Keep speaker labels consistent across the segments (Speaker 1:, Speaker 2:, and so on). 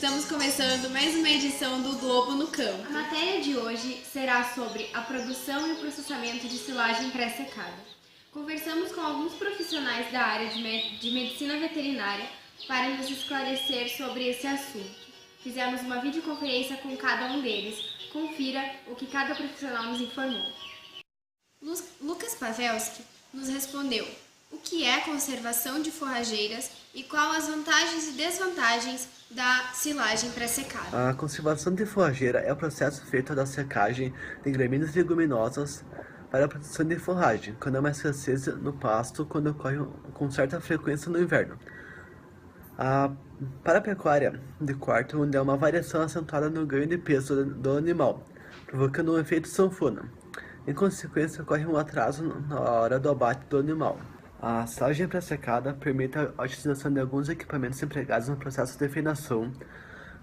Speaker 1: Estamos começando mais uma edição do Globo no Campo.
Speaker 2: A matéria de hoje será sobre a produção e o processamento de silagem pré-secada. Conversamos com alguns profissionais da área de medicina veterinária para nos esclarecer sobre esse assunto. Fizemos uma videoconferência com cada um deles. Confira o que cada profissional nos informou.
Speaker 1: Lucas Pavelski nos respondeu o que é conservação de forrageiras e quais as vantagens e desvantagens da silagem pré-secada.
Speaker 3: A conservação de forrageira é o processo feito da secagem de gramíneas e leguminosas para a produção de forragem, quando há uma escassez no pasto, quando ocorre com certa frequência no inverno. Para a pecuária de corte, onde há uma variação acentuada no ganho de peso do animal, provocando um efeito sanfona. Em consequência, ocorre um atraso na hora do abate do animal. A silagem pré-secada permite a utilização de alguns equipamentos empregados no processo de fenação,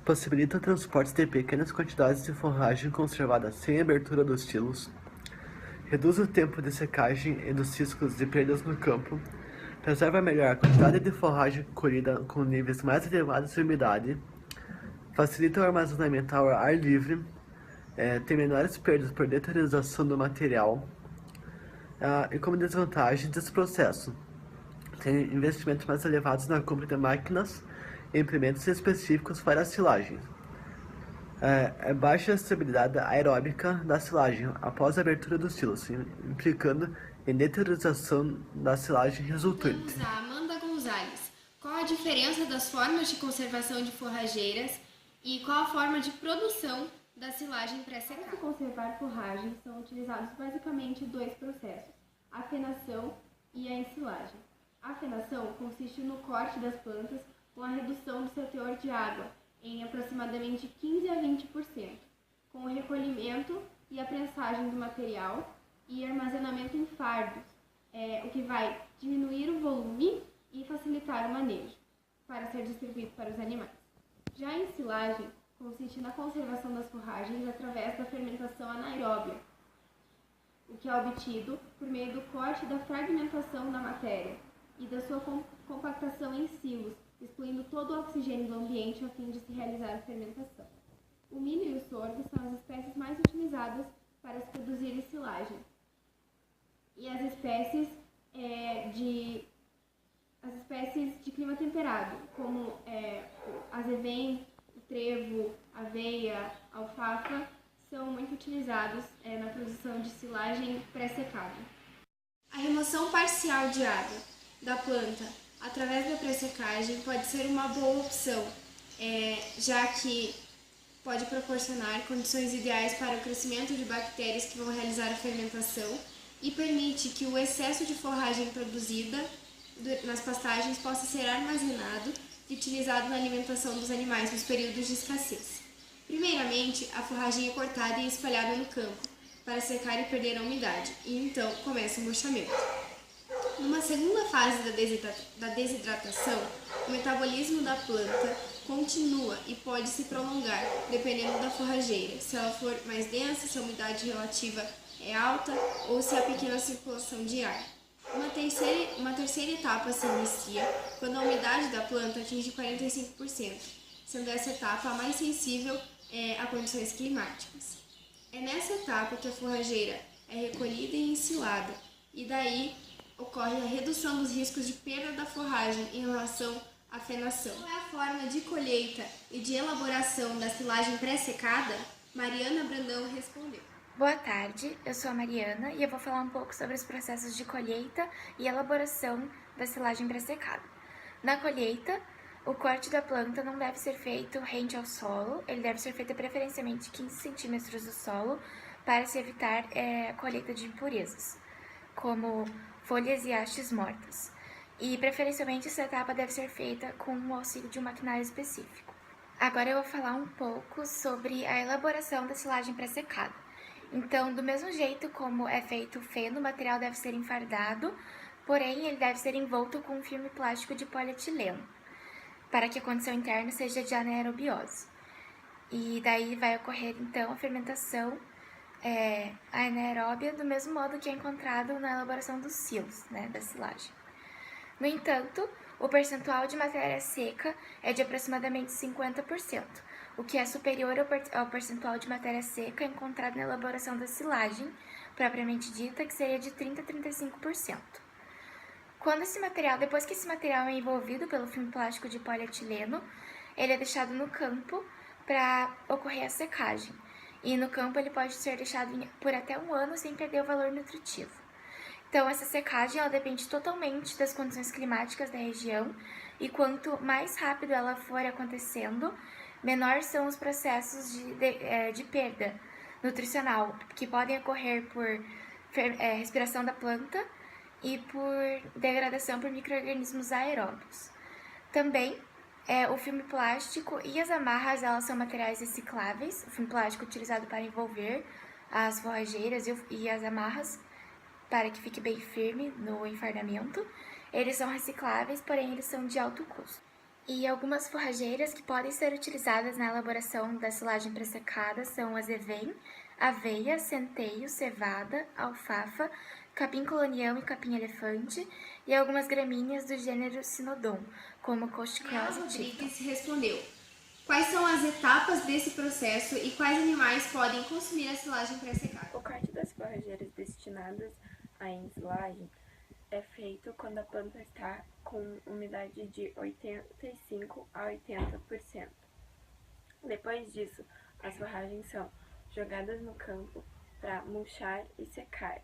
Speaker 3: possibilita o transporte de pequenas quantidades de forragem conservada sem abertura dos silos, reduz o tempo de secagem e dos riscos de perdas no campo, preserva melhor a quantidade de forragem colhida com níveis mais elevados de umidade, facilita o armazenamento ao ar livre, tem menores perdas por deterioração do material, e como desvantagem desse processo, tem investimentos mais elevados na compra de máquinas e implementos específicos para a silagem. Baixa estabilidade aeróbica da silagem após a abertura dos silos, implicando em deterioração da silagem resultante.
Speaker 1: Vamos a Amanda Gonzalez. Qual a diferença das formas de conservação de forrageiras e qual a forma de produção da silagem pré-secada?
Speaker 2: Para conservar forragem, são utilizados basicamente dois processos, a fenação e a ensilagem. A fenação consiste no corte das plantas com a redução do seu teor de água em aproximadamente 15 a 20%, com o recolhimento e a prensagem do material e armazenamento em fardos, o que vai diminuir o volume e facilitar o manejo para ser distribuído para os animais. Já a ensilagem consiste na conservação das forragens através da fermentação anaeróbia, o que é obtido por meio do corte da fragmentação da matéria e da sua compactação em silos, excluindo todo o oxigênio do ambiente a fim de se realizar a fermentação. O milho e o sorgo são as espécies mais utilizadas para se produzir silagem. E as espécies de clima temperado, como azevém, o trevo, aveia, alfafa, são muito utilizados na produção de silagem pré-secada.
Speaker 1: A remoção parcial de água da planta através da pré-secagem pode ser uma boa opção, já que pode proporcionar condições ideais para o crescimento de bactérias que vão realizar a fermentação e permite que o excesso de forragem produzida nas pastagens possa ser armazenado e utilizado na alimentação dos animais nos períodos de escassez. Primeiramente, a forragem é cortada e espalhada no campo para secar e perder a umidade, e então começa o murchamento. Numa segunda fase da desidratação, o metabolismo da planta continua e pode se prolongar, dependendo da forrageira, se ela for mais densa, se a umidade relativa é alta ou se há pequena circulação de ar. Uma terceira etapa se inicia quando a umidade da planta atinge 45%, sendo essa etapa a mais sensível a condições climáticas. É nessa etapa que a forrageira é recolhida e ensilada, e daí ocorre a redução dos riscos de perda da forragem em relação à fenação. Qual é a forma de colheita e de elaboração da silagem pré-secada? Mariana Brandão respondeu.
Speaker 4: Boa tarde, eu sou a Mariana e eu vou falar um pouco sobre os processos de colheita e elaboração da silagem pré-secada. Na colheita, o corte da planta não deve ser feito rente ao solo, ele deve ser feito preferencialmente 15 centímetros do solo para se evitar a colheita de impurezas, como folhas e hastes mortas. E preferencialmente essa etapa deve ser feita com o auxílio de um maquinário específico. Agora eu vou falar um pouco sobre a elaboração da silagem pré-secada. Então, do mesmo jeito como é feito o feno, o material deve ser enfardado, porém ele deve ser envolto com um filme plástico de polietileno, para que a condição interna seja de anaerobiose. E daí vai ocorrer então a fermentação anaeróbia do mesmo modo que é encontrado na elaboração dos silos, da silagem. No entanto, o percentual de matéria seca é de aproximadamente 50%, o que é superior ao percentual de matéria seca encontrado na elaboração da silagem, propriamente dita, que seria de 30% a 35%. Depois que esse material é envolvido pelo filme plástico de polietileno, ele é deixado no campo para ocorrer a secagem. E no campo ele pode ser deixado por até 1 ano sem perder o valor nutritivo. Então, essa secagem ela depende totalmente das condições climáticas da região, e quanto mais rápido ela for acontecendo, menor são os processos de perda nutricional, que podem ocorrer por respiração da planta e por degradação por micro-organismos aeróbios. Também, o filme plástico e as amarras elas são materiais recicláveis. O filme plástico é utilizado para envolver as forrageiras e as amarras, para que fique bem firme no enfardamento. Eles são recicláveis, porém eles são de alto custo. E algumas forrageiras que podem ser utilizadas na elaboração da silagem pré-secada são azevém, aveia, centeio, cevada, alfafa, capim-colonião e capim-elefante, e algumas gramíneas do gênero Sinodon, como Cochicross e
Speaker 1: Rodrigues respondeu: quais são as etapas desse processo e quais animais podem consumir a silagem pré-secada?
Speaker 5: O corte das forrageiras destinadas à ensilagem é feito quando a planta está com umidade de 85% a 80%. Depois disso, as forragens são jogadas no campo para murchar e secar,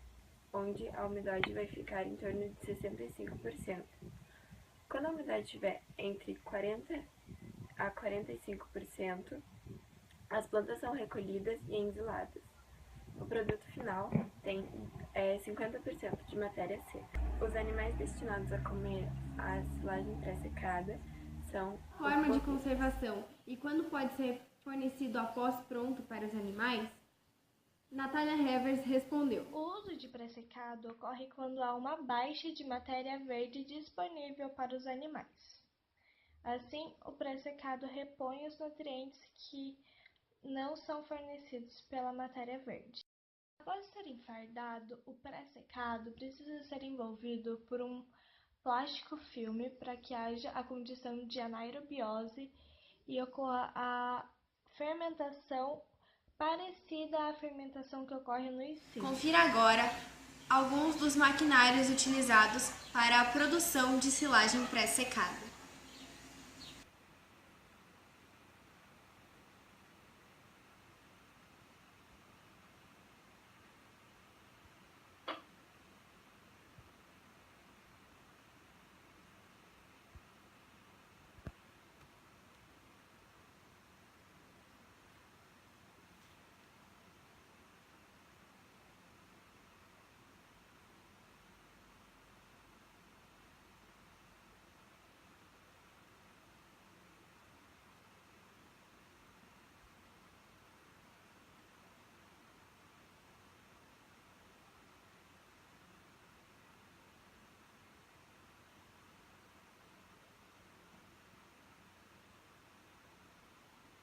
Speaker 5: onde a umidade vai ficar em torno de 65%. Quando a umidade estiver entre 40% a 45%, as plantas são recolhidas e ensiladas. O produto final tem 50% de matéria seca. Os animais destinados a comer a silagem pré-secada são...
Speaker 2: Forma de conservação e quando pode ser fornecido após pronto para os animais? Natália Hevers respondeu:
Speaker 6: O uso de pré-secado ocorre quando há uma baixa de matéria verde disponível para os animais. Assim, o pré-secado repõe os nutrientes que não são fornecidos pela matéria verde. Após ser enfardado, o pré-secado precisa ser envolvido por um plástico filme para que haja a condição de anaerobiose e ocorra a fermentação parecida à fermentação que ocorre no ensino.
Speaker 1: Confira agora alguns dos maquinários utilizados para a produção de silagem pré-secada.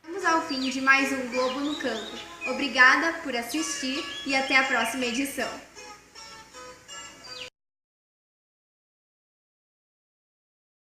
Speaker 1: Chegamos ao fim de mais um Globo no Campo. Obrigada por assistir e até a próxima edição.